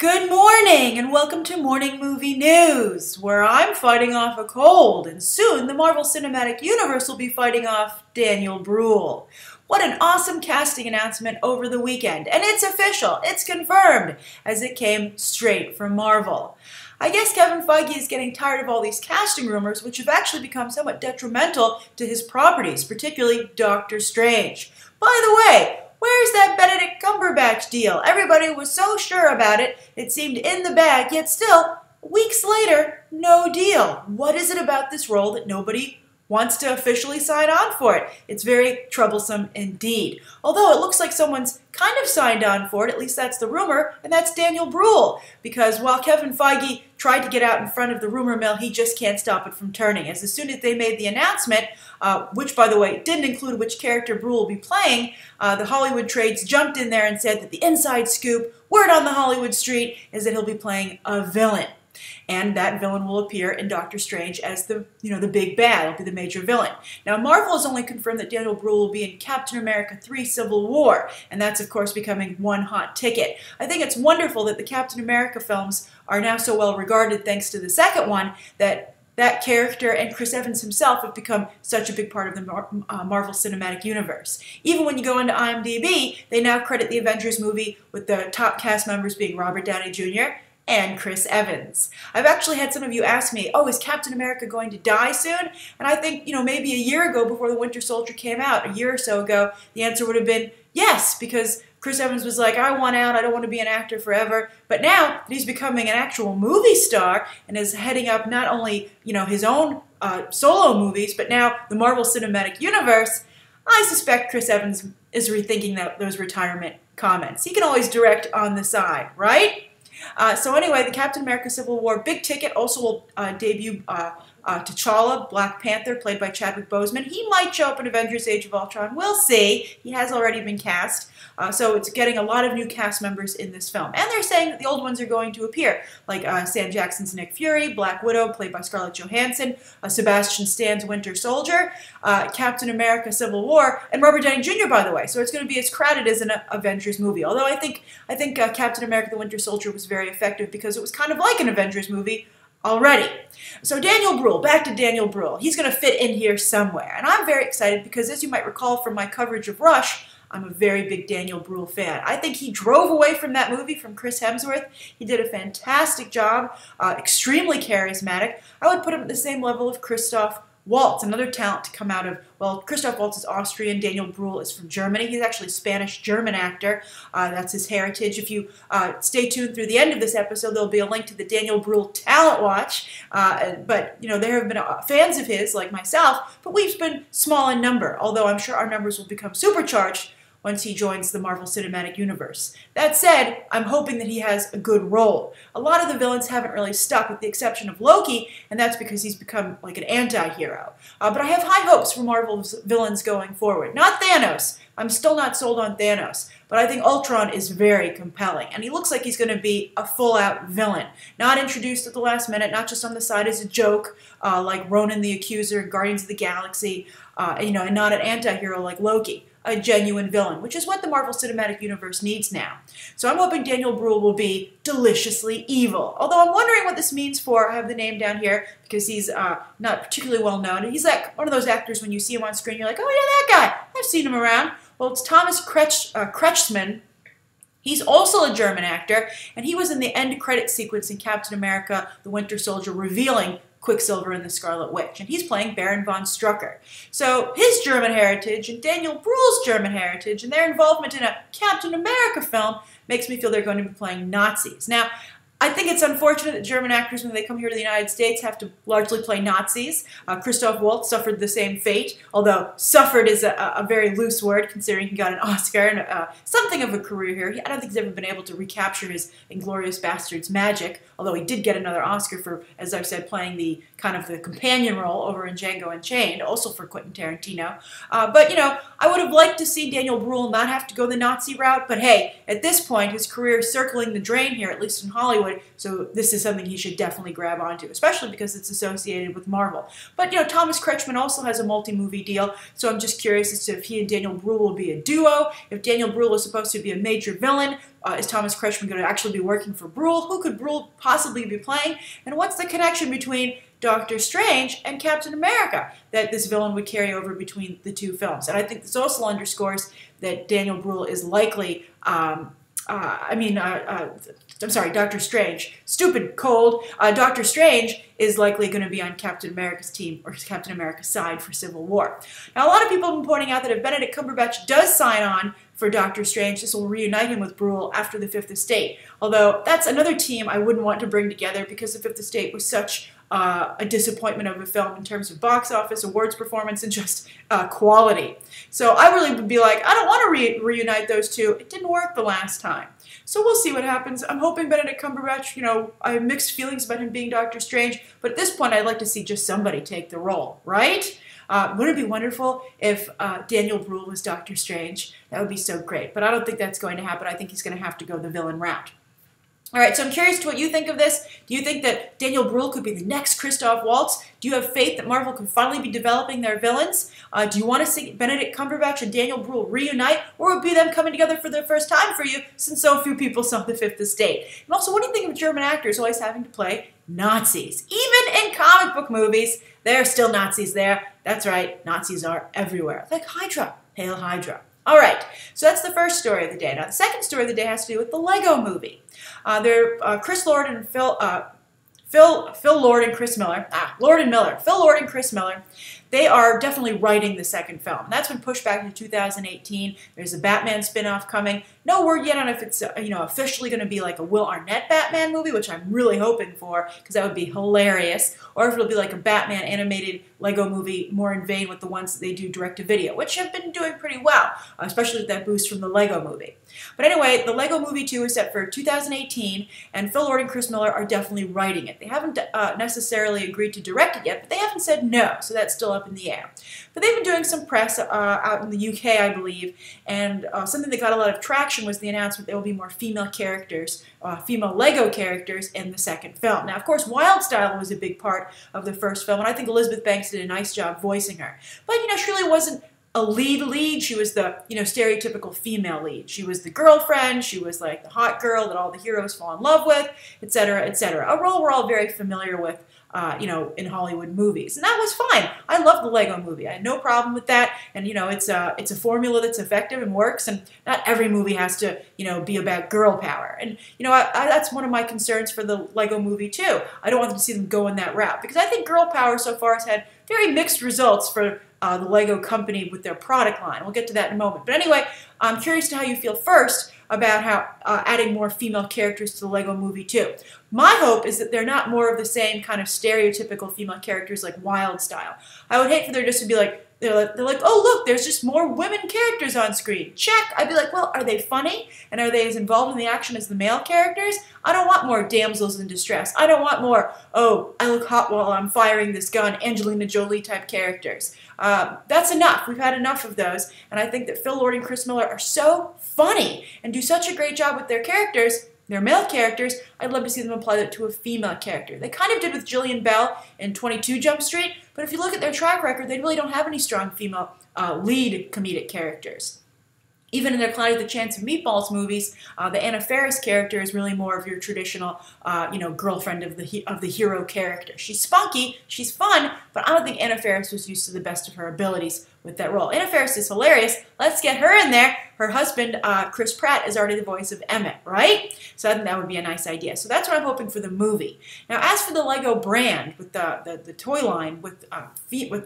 Good morning and welcome to Morning Movie News, where I'm fighting off a cold and soon the Marvel Cinematic Universe will be fighting off Daniel Bruhl. What an awesome casting announcement over the weekend, and it's official, it's confirmed, as it came straight from Marvel. I guess Kevin Feige is getting tired of all these casting rumors, which have actually become somewhat detrimental to his properties, particularly Doctor Strange. By the way, where's that Benedict Cumberbatch deal? Everybody was so sure about it, it seemed in the bag, yet still, weeks later, no deal. What is it about this role that nobody wants to officially sign on for it? It's very troublesome indeed. Although it looks like someone's kind of signed on for it, at least that's the rumor, and that's Daniel Bruhl. Because while Kevin Feige tried to get out in front of the rumor mill, he just can't stop it from turning. As soon as they made the announcement, which by the way didn't include which character Bruhl will be playing, the Hollywood trades jumped in there and said that the inside scoop, word on the Hollywood street, is that he'll be playing a villain. And that villain will appear in Doctor Strange as the big bad. It'll be the major villain. Now, Marvel has only confirmed that Daniel Bruhl will be in Captain America 3 Civil War, and that's, of course, becoming one hot ticket. I think it's wonderful that the Captain America films are now so well regarded thanks to the second one that that character and Chris Evans himself have become such a big part of the Marvel Cinematic Universe. Even when you go into IMDb, they now credit the Avengers movie with the top cast members being Robert Downey Jr., and Chris Evans. I've actually had some of you ask me, oh, is Captain America going to die soon? And I think, maybe a year ago before the Winter Soldier came out, a year or so ago, the answer would have been yes, because Chris Evans was like, I want out, I don't want to be an actor forever. But now that he's becoming an actual movie star and is heading up not only, his own solo movies, but now the Marvel Cinematic Universe, I suspect Chris Evans is rethinking those retirement comments. He can always direct on the side, right? So anyway, the Captain America Civil War big ticket also will debut T'Challa, Black Panther, played by Chadwick Boseman. He might show up in Avengers Age of Ultron. We'll see. He has already been cast. So it's getting a lot of new cast members in this film. And they're saying that the old ones are going to appear, like Sam Jackson's Nick Fury, Black Widow, played by Scarlett Johansson, Sebastian Stan's Winter Soldier, Captain America Civil War, and Robert Downey Jr., by the way. So it's going to be as crowded as an Avengers movie. Although I think Captain America the Winter Soldier was very effective because it was kind of like an Avengers movie already. So Daniel Bruhl, back to Daniel Bruhl. He's going to fit in here somewhere. And I'm very excited because, as you might recall from my coverage of Rush, I'm a very big Daniel Bruhl fan. I think he drove away from that movie from Chris Hemsworth. He did a fantastic job, extremely charismatic. I would put him at the same level of Christoph Waltz, another talent to come out of, well, Christoph Waltz is Austrian, Daniel Bruhl is from Germany. He's actually a Spanish-German actor. That's his heritage. If you stay tuned through the end of this episode, there'll be a link to the Daniel Bruhl Talent Watch. But, there have been fans of his, like myself, but we've been small in number, although I'm sure our numbers will become supercharged once he joins the Marvel Cinematic Universe. That said, I'm hoping that he has a good role. A lot of the villains haven't really stuck, with the exception of Loki, and that's because he's become like an anti-hero. But I have high hopes for Marvel's villains going forward. Not Thanos. I'm still not sold on Thanos, but I think Ultron is very compelling, and he looks like he's going to be a full-out villain. Not introduced at the last minute, not just on the side as a joke, like Ronan the Accuser in Guardians of the Galaxy, and not an anti-hero like Loki. A genuine villain, which is what the Marvel Cinematic Universe needs now. So I'm hoping Daniel Bruhl will be deliciously evil. Although I'm wondering what this means for, I have the name down here, because he's not particularly well known. He's like one of those actors when you see him on screen, you're like, oh yeah, that guy, I've seen him around. Well, it's Thomas Kretschmann. He's also a German actor, and he was in the end credit sequence in Captain America, the Winter Soldier, revealing Quicksilver and the Scarlet Witch, and he's playing Baron von Strucker. So his German heritage and Daniel Bruhl's German heritage and their involvement in a Captain America film makes me feel they're going to be playing Nazis. Now, I think it's unfortunate that German actors, when they come here to the United States, have to largely play Nazis. Christoph Waltz suffered the same fate, although suffered is a very loose word, considering he got an Oscar and something of a career here. I don't think he's ever been able to recapture his Inglourious Basterds magic, although he did get another Oscar for, as I've said, playing the kind of the companion role over in Django Unchained, also for Quentin Tarantino. But, I would have liked to see Daniel Bruhl not have to go the Nazi route, but hey, at this point, his career is circling the drain here, at least in Hollywood, Hollywood, so this is something he should definitely grab onto, especially because it's associated with Marvel. But, you know, Thomas Kretschmann also has a multi-movie deal, so I'm just curious as to if he and Daniel Bruhl will be a duo. If Daniel Bruhl is supposed to be a major villain, is Thomas Kretschmann going to actually be working for Bruhl? Who could Bruhl possibly be playing? And what's the connection between Doctor Strange and Captain America that this villain would carry over between the two films? And I think this also underscores that Daniel Bruhl is likely, I'm sorry, Doctor Strange. Stupid cold. Doctor Strange is likely going to be on Captain America's team, or Captain America's side for Civil War. Now, a lot of people have been pointing out that if Benedict Cumberbatch does sign on for Doctor Strange, this will reunite him with Bruhl after the Fifth Estate. Although, that's another team I wouldn't want to bring together because the Fifth Estate was such a disappointment of a film in terms of box office, awards performance, and just quality. So I really would be like, I don't want to reunite those two. It didn't work the last time. So we'll see what happens. I'm hoping Benedict Cumberbatch, you know, I have mixed feelings about him being Doctor Strange, but at this point I'd like to see just somebody take the role, right? Wouldn't it be wonderful if Daniel Bruhl was Doctor Strange? That would be so great, but I don't think that's going to happen. I think he's going to have to go the villain route. All right, so I'm curious to what you think of this. Do you think that Daniel Bruhl could be the next Christoph Waltz? Do you have faith that Marvel could finally be developing their villains? Do you want to see Benedict Cumberbatch and Daniel Bruhl reunite, or would it be them coming together for the first time for you, since so few people saw The Fifth Estate? And also, what do you think of German actors always having to play Nazis? Even in comic book movies, there are still Nazis there. That's right, Nazis are everywhere. Like Hydra. Hail Hydra. All right, so that's the first story of the day. Now, the second story of the day has to do with the Lego Movie. Chris Lord and Phil Lord and Chris Miller. Phil Lord and Chris Miller. They are definitely writing the second film. And that's been pushed back to 2018. There's a Batman spin-off coming. No word yet on if it's officially going to be like a Will Arnett Batman movie, which I'm really hoping for because that would be hilarious, or if it'll be like a Batman animated Lego movie more in vein with the ones that they do direct-to-video, which have been doing pretty well, especially with that boost from the Lego Movie. But anyway, the Lego Movie 2 is set for 2018, and Phil Lord and Chris Miller are definitely writing it. They haven't necessarily agreed to direct it yet, but they haven't said no, so that's still up in the air. But they've been doing some press out in the UK, I believe, and something that got a lot of traction was the announcement there will be more female characters, female Lego characters in the second film. Now, of course, Wyldstyle was a big part of the first film, and I think Elizabeth Banks did a nice job voicing her. But, she really wasn't a lead. She was the, stereotypical female lead. She was the girlfriend. She was like the hot girl that all the heroes fall in love with, etc., etc. A role we're all very familiar with, in Hollywood movies. And that was fine. I love the Lego Movie. I had no problem with that. And, it's a formula that's effective and works. And not every movie has to, be about girl power. And, that's one of my concerns for the Lego Movie, too. I don't want to see them go in that route. Because I think girl power so far has had very mixed results for the Lego company with their product line. We'll get to that in a moment. But anyway, I'm curious to how you feel first about how adding more female characters to the Lego Movie 2. My hope is that they're not more of the same kind of stereotypical female characters like Wyldstyle. I would hate for there just to be like, they're like, oh look, there's just more women characters on screen. Check. I'd be like, well, are they funny? And are they as involved in the action as the male characters? I don't want more damsels in distress. I don't want more, oh, I look hot while I'm firing this gun, Angelina Jolie type characters. That's enough. We've had enough of those. And I think that Phil Lord and Chris Miller are so funny and do such a great job with their characters, their male characters. I'd love to see them apply that to a female character. They kind of did with Jillian Bell in 22 Jump Street, but if you look at their track record, they really don't have any strong female lead comedic characters. Even in their Cloudy with a Chance of Meatballs movies, the Anna Faris character is really more of your traditional, girlfriend of the hero character. She's spunky, she's fun, but I don't think Anna Faris was used to the best of her abilities with that role. Anna Faris is hilarious. Let's get her in there. Her husband, Chris Pratt, is already the voice of Emmett, right? So I think that would be a nice idea. So that's what I'm hoping for the movie. Now, as for the Lego brand, with the toy line, with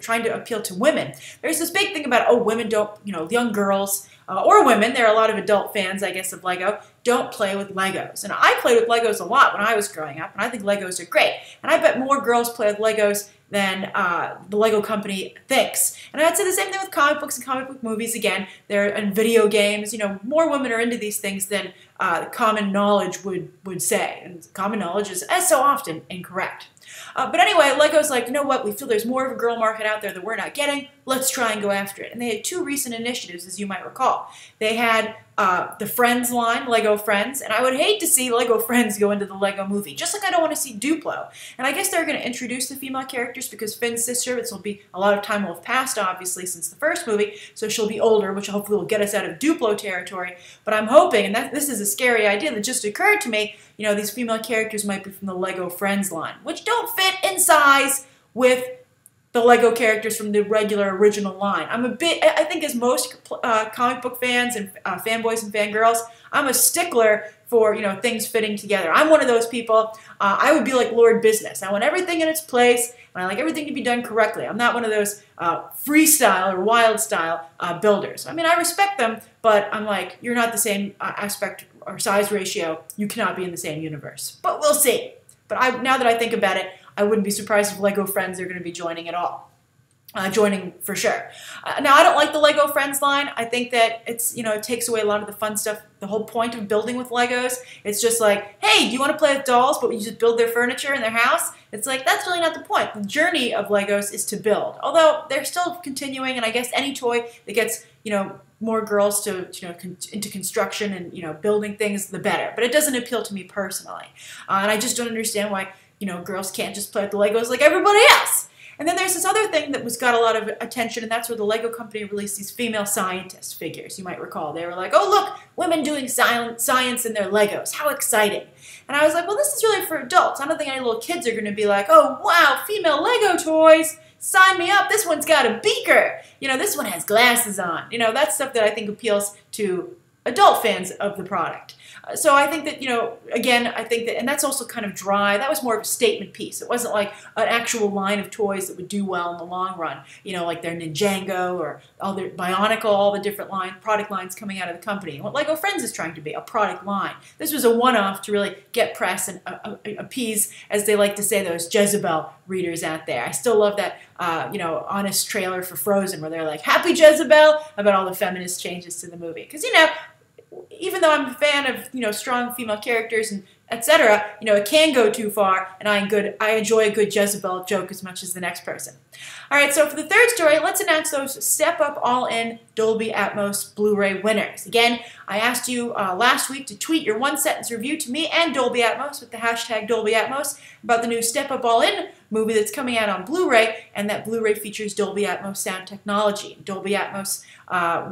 trying to appeal to women, there's this big thing about, oh, women don't, young girls, or women, there are a lot of adult fans, I guess, of Lego, don't play with Legos. And I played with Legos a lot when I was growing up, and I think Legos are great. And I bet more girls play with Legos than the Lego company thinks. And I'd say the same thing with comic books and comic book movies. Again, and video games. More women are into these things than common knowledge would say. And common knowledge is, as so often, incorrect. But anyway, Lego's like, you know what? We feel there's more of a girl market out there that we're not getting. let's try and go after it. And they had 2 recent initiatives, as you might recall. They had the Friends line, Lego Friends, and I would hate to see Lego Friends go into the Lego movie, just like I don't want to see Duplo. And I guess they're going to introduce the female characters because Finn's sister, this will be a lot of time will have passed, obviously, since the first movie, so she'll be older, which hopefully will get us out of Duplo territory. But I'm hoping, and this is a scary idea that just occurred to me, you know, these female characters might be from the Lego Friends line, which don't fit in size with the Lego characters from the regular original line. I think as most comic book fans and fanboys and fangirls, I'm a stickler for, you know, things fitting together. I'm one of those people. I would be like Lord Business. I want everything in its place, and I like everything to be done correctly. I'm not one of those freestyle or Wyldstyle builders. I mean, I respect them, but I'm like, you're not the same aspect or size ratio. You cannot be in the same universe. But we'll see. But now that I think about it, I wouldn't be surprised if Lego Friends are going to be joining at all. Joining for sure. Now, I don't like the Lego Friends line. I think that it's, you know, it takes away a lot of the fun stuff, the whole point of building with Legos. It's just like, hey, do you want to play with dolls, but you just build their furniture in their house? It's like, that's really not the point. The journey of Legos is to build. Although they're still continuing, and I guess any toy that gets, you know, more girls to, you know, into construction and, you know, building things, the better. But it doesn't appeal to me personally. And I just don't understand why, you know, girls can't just play with the Legos like everybody else. And then there's this other thing that got a lot of attention, and that's where the Lego company released these female scientist figures, you might recall. They were like, oh, look, women doing science in their Legos. How exciting. And I was like, well, this is really for adults. I don't think any little kids are going to be like, oh, wow, female Lego toys. Sign me up. This one's got a beaker. You know, this one has glasses on. You know, that's stuff that I think appeals to adult fans of the product. So I think that, you know, again, I think that, and that's also kind of dry. That was more of a statement piece. It wasn't like an actual line of toys that would do well in the long run. You know, like their Ninjago or all their Bionicle, all the different product lines coming out of the company. And what Lego Friends is trying to be, a product line. This was a one-off to really get press and appease, as they like to say, those Jezebel readers out there. I still love that, you know, honest trailer for Frozen where they're like, happy Jezebel, about all the feminist changes to the movie. Because, you know, even though I'm a fan of, you know, strong female characters and etc., you know, it can go too far, and I enjoy a good Jezebel joke as much as the next person. All right, so for the third story, let's announce those Step Up All-In Dolby Atmos Blu-ray winners. Again, I asked you last week to tweet your one-sentence review to me and Dolby Atmos with the hashtag Dolby Atmos about the new Step Up All-In movie that's coming out on Blu-ray, and that Blu-ray features Dolby Atmos sound technology. Dolby Atmos,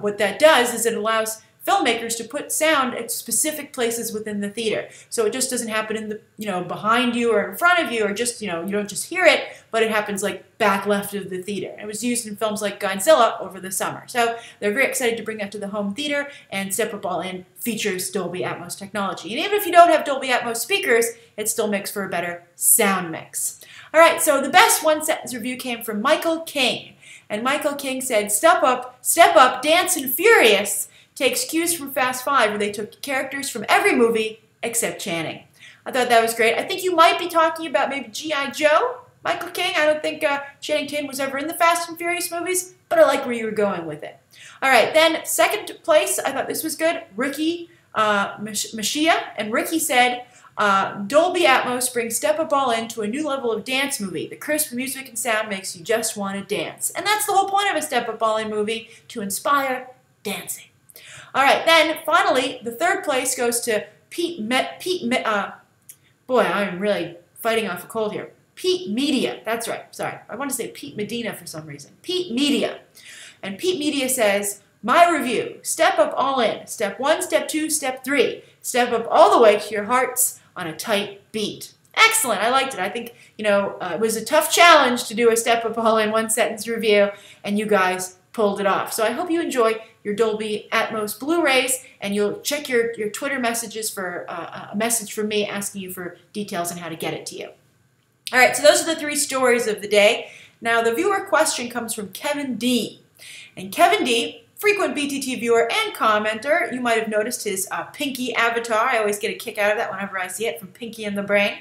what that does is it allows filmmakers to put sound at specific places within the theater. So it just doesn't happen in the, you know, behind you or in front of you, or just, you know, you don't just hear it, but it happens like back left of the theater. And it was used in films like Godzilla over the summer. So they're very excited to bring that to the home theater, and Step Up All-In features Dolby Atmos technology. And even if you don't have Dolby Atmos speakers, it still makes for a better sound mix. All right, so the best one-sentence review came from Michael King. And Michael King said, step up, Dance and Furious takes cues from Fast 5, where they took characters from every movie except Channing. I thought that was great. I think you might be talking about maybe G.I. Joe, Michael King. I don't think Channing Tatum was ever in the Fast and Furious movies, but I like where you were going with it. All right, then second place, I thought this was good, Ricky Mashia. And Ricky said, Dolby Atmos brings Step Up All-In to a new level of dance movie. The crisp music and sound makes you just want to dance. And that's the whole point of a Step Up All-In movie, to inspire dancing. All right, then finally, the third place goes to boy, I'm really fighting off a cold here. Pete Media, that's right, sorry. I want to say Pete Medina for some reason. Pete Media. And Pete Media says, my review, Step Up All-In, Step 1, Step 2, Step 3. Step up all the way to your hearts on a tight beat. Excellent, I liked it. I think, you know, it was a tough challenge to do a Step Up All-In one-sentence review, and you guys pulled it off. So I hope you enjoy your Dolby Atmos Blu-rays, and you'll check your Twitter messages for a message from me asking you for details on how to get it to you. All right, so those are the three stories of the day. Now, the viewer question comes from Kevin D. And Kevin D, frequent BTT viewer and commenter, you might have noticed his Pinky avatar. I always get a kick out of that whenever I see it, from Pinky and the Brain.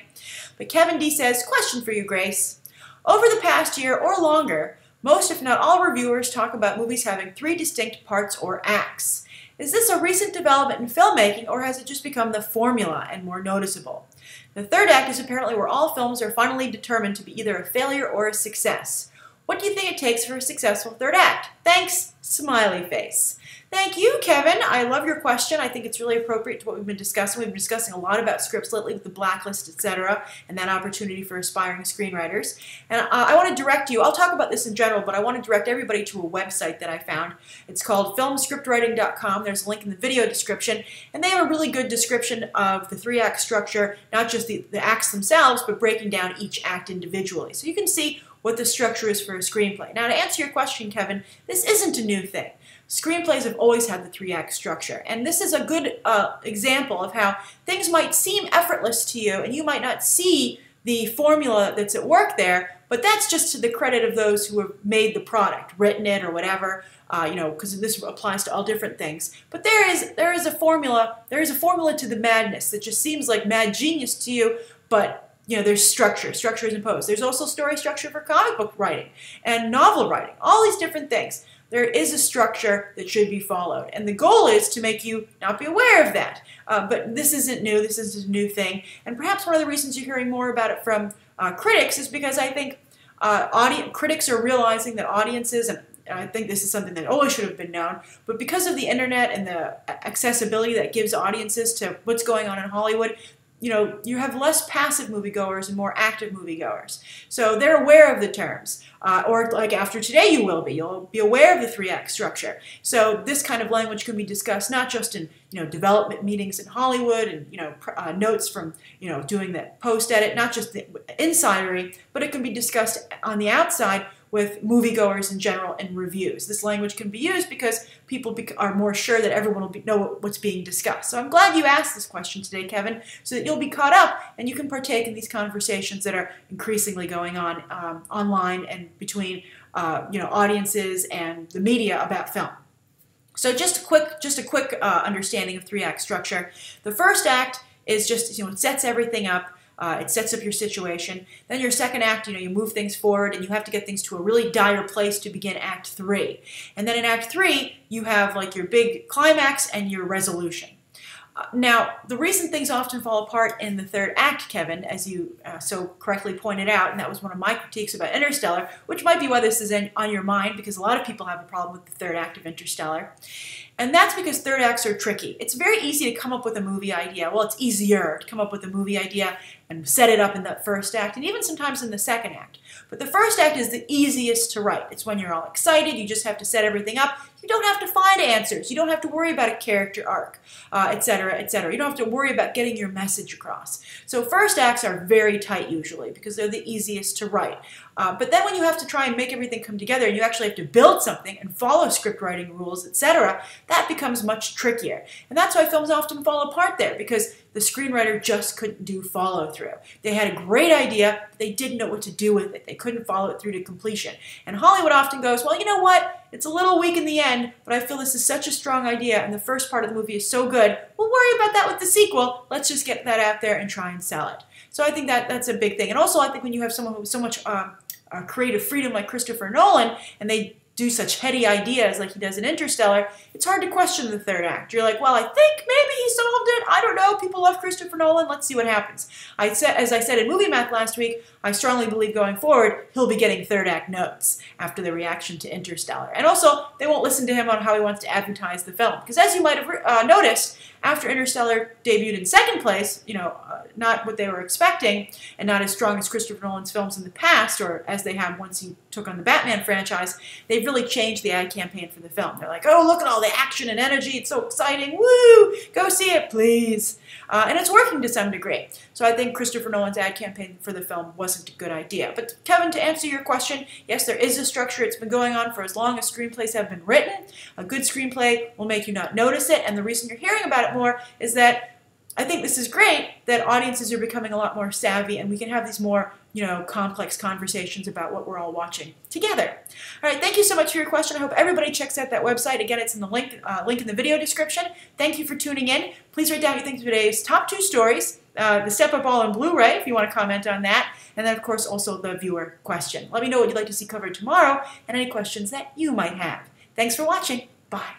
But Kevin D says, question for you, Grace. Over the past year or longer, most, if not all, reviewers talk about movies having 3 distinct parts or acts. Is this a recent development in filmmaking, or has it just become the formula and more noticeable? The third act is apparently where all films are finally determined to be either a failure or a success. What do you think it takes for a successful third act? Thanks, smiley face. Thank you, Kevin. I love your question. I think it's really appropriate to what we've been discussing. We've been discussing a lot about scripts lately with the blacklist, etc., and that opportunity for aspiring screenwriters. And I want to direct you, I'll talk about this in general, but I want to direct everybody to a website that I found. It's called filmscriptwriting.com. There's a link in the video description, and they have a really good description of the three-act structure, not just the acts themselves, but breaking down each act individually. So you can see what the structure is for a screenplay. Now, to answer your question, Kevin, this isn't a new thing. Screenplays have always had the three-act structure, and this is a good example of how things might seem effortless to you, and you might not see the formula that's at work there, but that's just to the credit of those who have made the product, written it or whatever, because this applies to all different things. But there is a formula to the madness that just seems like mad genius to you, but there's structure. Structure is imposed. There's also story structure for comic book writing and novel writing, all these different things. There is a structure that should be followed. And the goal is to make you not be aware of that. But this isn't new. This is a new thing. And perhaps one of the reasons you're hearing more about it from critics is because I think critics are realizing that audiences, and I think this is something that always should have been known, but because of the internet and the accessibility that gives audiences to what's going on in Hollywood, you have less passive moviegoers and more active moviegoers. So they're aware of the terms. Or like after today you will be. You'll be aware of the three-act structure. So this kind of language can be discussed not just in development meetings in Hollywood and notes from doing the post-edit, not just the insidery, but it can be discussed on the outside with moviegoers in general and reviews. This language can be used because people are more sure that everyone will know what's being discussed. So I'm glad you asked this question today, Kevin, so that you'll be caught up and you can partake in these conversations that are increasingly going on online and between audiences and the media about film. So just a quick understanding of three-act structure. The first act is just it sets everything up. It sets up your situation. Then your second act, you move things forward and you have to get things to a really dire place to begin Act 3. And then in Act 3, you have like your big climax and your resolution. Now, the reason things often fall apart in the third act, Kevin, as you so correctly pointed out, and that was one of my critiques about Interstellar, which might be why this is on your mind, because a lot of people have a problem with the third act of Interstellar. And that's because third acts are tricky. It's very easy to come up with a movie idea. Well, it's easier to come up with a movie idea and set it up in that first act, and even sometimes in the second act. But the first act is the easiest to write. It's when you're all excited, you just have to set everything up. You don't have to find answers. You don't have to worry about a character arc, etc., etc. You don't have to worry about getting your message across. So first acts are very tight usually because they're the easiest to write. But then when you have to try and make everything come together and you actually have to build something and follow script writing rules, etc., that becomes much trickier. And that's why films often fall apart there, because the screenwriter just couldn't do follow-through. They had a great idea, but they didn't know what to do with it. They couldn't follow it through to completion. And Hollywood often goes, well, you know what? It's a little weak in the end, but I feel this is such a strong idea and the first part of the movie is so good, we'll worry about that with the sequel. Let's just get that out there and try and sell it. So I think that's a big thing. And also I think when you have someone who has so much creative freedom like Christopher Nolan, and they do such heady ideas like he does in Interstellar, it's hard to question the third act. You're like, well, I think maybe he solved it. I don't know. People love Christopher Nolan. Let's see what happens. As I said in Movie Math last week, I strongly believe going forward, he'll be getting third act notes after the reaction to Interstellar. And also, they won't listen to him on how he wants to advertise the film. Because as you might have noticed, after Interstellar debuted in second place, not what they were expecting, and not as strong as Christopher Nolan's films in the past, or as they have once he took on the Batman franchise, they've really changed the ad campaign for the film. They're like, oh, look at all the action and energy, it's so exciting, woo, go see it, please. And it's working to some degree. So I think Christopher Nolan's ad campaign for the film wasn't a good idea. But Kevin, to answer your question, yes, there is a structure. It's been going on for as long as screenplays have been written. A good screenplay will make you not notice it, and the reason you're hearing about it more is that I think this is great that audiences are becoming a lot more savvy and we can have these more, complex conversations about what we're all watching together. All right, thank you so much for your question. I hope everybody checks out that website. Again, it's in the link in the video description. Thank you for tuning in. Please write down what you think of today's top 2 stories, the Step Up All on Blu-ray if you want to comment on that, and then of course also the viewer question. Let me know what you'd like to see covered tomorrow and any questions that you might have. Thanks for watching. Bye.